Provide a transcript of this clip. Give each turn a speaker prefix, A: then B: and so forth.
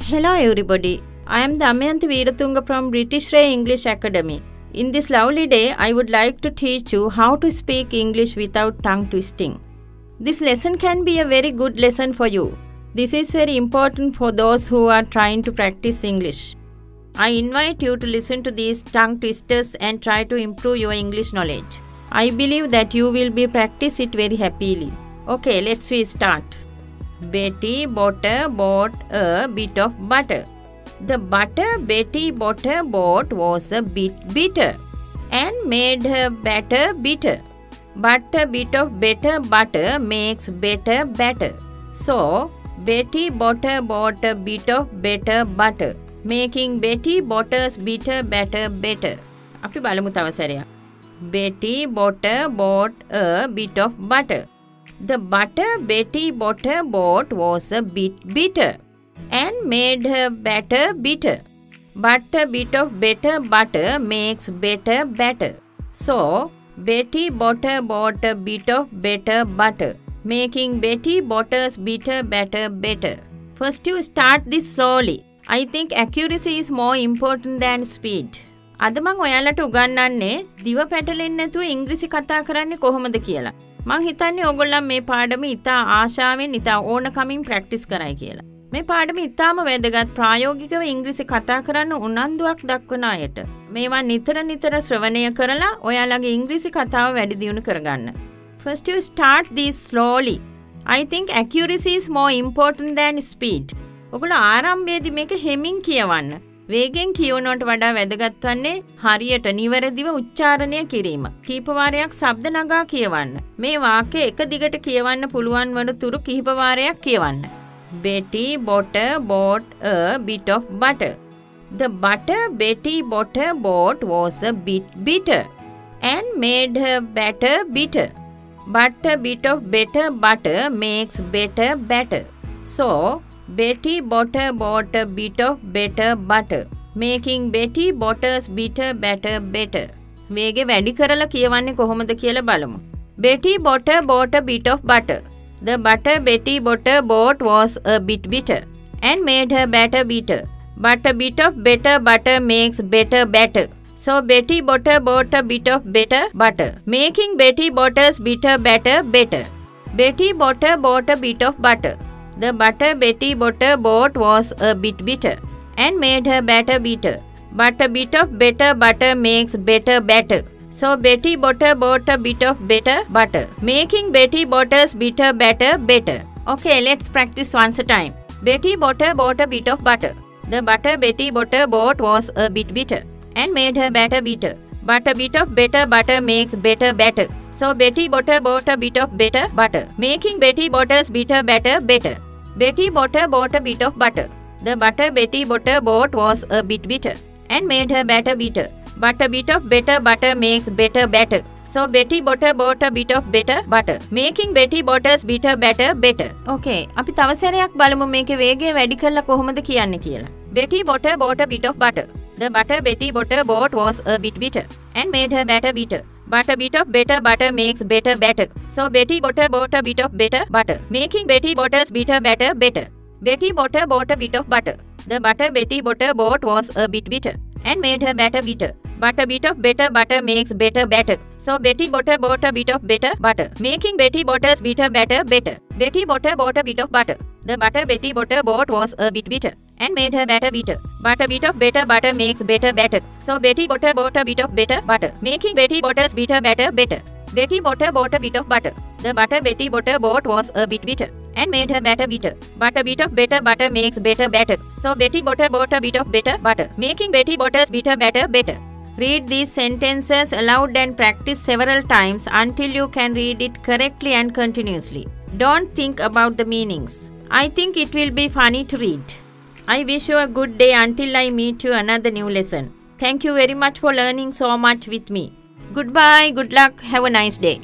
A: Hello everybody, I am Damayanthi Veeratunga from British Ray English Academy. In this lovely day, I would like to teach you how to speak English without tongue twisting. This lesson can be a very good lesson for you. This is very important for those who are trying to practice English. I invite you to listen to these tongue twisters and try to improve your English knowledge. I believe that you will be practice it very happily. Okay, let's start. Betty bought a bit of butter. The butter Betty bought was a bit bitter and made her batter bitter. But a bit of better butter makes better batter. So, Betty bought a bit of better butter, making Betty Botter's bitter batter better. අපි බලමු තව සැරයක්. Betty bought a bit of butter. The butter Betty bought was a bit bitter and made her batter bitter. But a bit of better butter makes better batter. So, Betty bought a bit of better butter, making Betty Botter's bitter batter better. First you start this slowly. I think accuracy is more important than speed. අද මම ඔයාලට උගන්වන්නේ දිව පැටලෙන්නේ නැතුව ඉංග්‍රීසි කතා කරන්නේ කොහොමද කියලා. මං හිතන්නේ ඕගොල්ලන් මේ පාඩම ඉතා ආශාවෙන් ඉතා ඕනකමින් ප්‍රැක්ටිස් කරයි කියලා. මේ පාඩම ඉතාම වැදගත් ප්‍රායෝගිකව ඉංග්‍රීසි කතා කරන්න උනන්දුවක් දක්වන අයට. මේවා නිතර ශ්‍රවණය කරලා ඔයාලගේ ඉංග්‍රීසි කතාව වැඩි දියුණු කරගන්න. First you start this slowly. I think accuracy is more important than speed. ඔගොල්ලෝ ආරම්භයේදී මේක හෙමින් කියවන්න. වේගෙන් කියවනවට වඩා වැදගත් වන්නේ හරියට නිවැරදිව උච්චාරණය කිරීම. කීප වාරයක් ශබ්ද නගා කියවන්න. මේ වාක්‍ය එක දිගට කියවන්න පුළුවන් වන තුරු කිහිප වාරයක් කියවන්න. Betty bought a bit of butter. The butter Betty bought was a bit bitter and made her batter bitter. But a bit of better butter makes better batter. So, Betty bought a bit of better butter, making Betty Botter's bitter batter better. වේගෙ වැඩි කරලා කියවන්නේ කොහොමද කියලා බලමු. Betty bought a bit of butter. The butter Betty bought was a bit bitter and made her batter bitter. But a bit of better butter makes better batter. So Betty bought a bit of better butter, making Betty Botter's bitter batter better. Betty bought a bit of butter. The butter Betty bought was a bit bitter and made her batter bitter. But a bit of better butter makes better batter. So Betty bought a bit of better butter, making Betty Botter's bitter batter better. Okay, let's practice once a time. Betty bought a bit of butter. The butter Betty bought was a bit bitter and made her batter bitter. But a bit of better butter makes better batter. So Betty bought a bit of better butter, making Betty Botter's bitter batter better. Betty bought a bit of butter. The butter Betty bought was a bit bitter and made her batter bitter. But a bit of better butter makes better batter. So Betty bought a bit of better butter, making Betty Botter's bitter batter better. Okay, අපි තව සැරයක් බලමු මේකේ වේගය වැඩි කරලා කොහොමද කියන්න කියලා. Betty bought a bit of butter. The butter Betty bought was a bit bitter and made her batter bitter. But a bit of better butter makes better batter. So Betty bought a bit of better butter, making Betty Botter's bitter batter better. Betty bought a bit of butter. The butter Betty bought was a bit bitter and made her batter bitter. But a bit of better butter makes better batter. So Betty bought a bit of better butter, making Betty Botter's bitter batter better. Betty bought a bit of butter. The butter Betty bought was a bit bitter and made her batter bitter. But a bit of better butter makes better batter. So Betty bought a bit of better butter, making Betty Botter's bitter batter better. Betty bought a bit of butter. The butter Betty bought was a bit bitter and made her batter bitter. But a bit of better butter makes better batter. So Betty bought a bit of better butter, making Betty Botter's bitter batter better. Read these sentences aloud and practice several times until you can read it correctly and continuously. Don't think about the meanings. I think it will be funny to read. I wish you a good day until I meet you another new lesson. Thank you very much for learning so much with me. Goodbye, good luck, have a nice day.